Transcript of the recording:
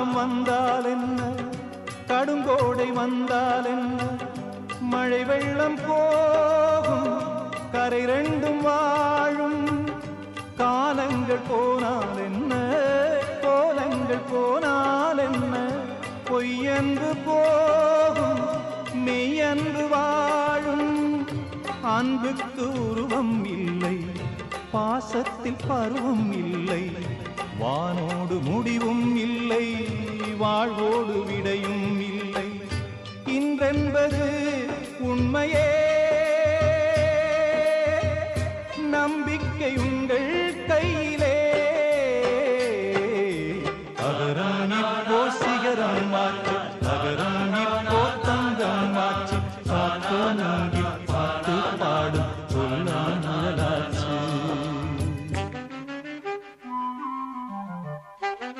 காலம் வந்தால் என்ன, கடுங்கோடை வந்தால் என்ன, மழை வெள்ளம் போகும், கரை ரெண்டும் வாழும். காலங்கள் போனால் என்ன, கோலங்கள் போனால் என்ன, பொய்யன்று போகும், மெய்யன்று வாழும். அன்புக்கு உருவம் இல்லை, பாசத்தில் பருவம் இல்லை, வானோடு முடிவும் இல்லை, வாழ்வோடு விடையும் இல்லை. இன்றென்பது உண்மையே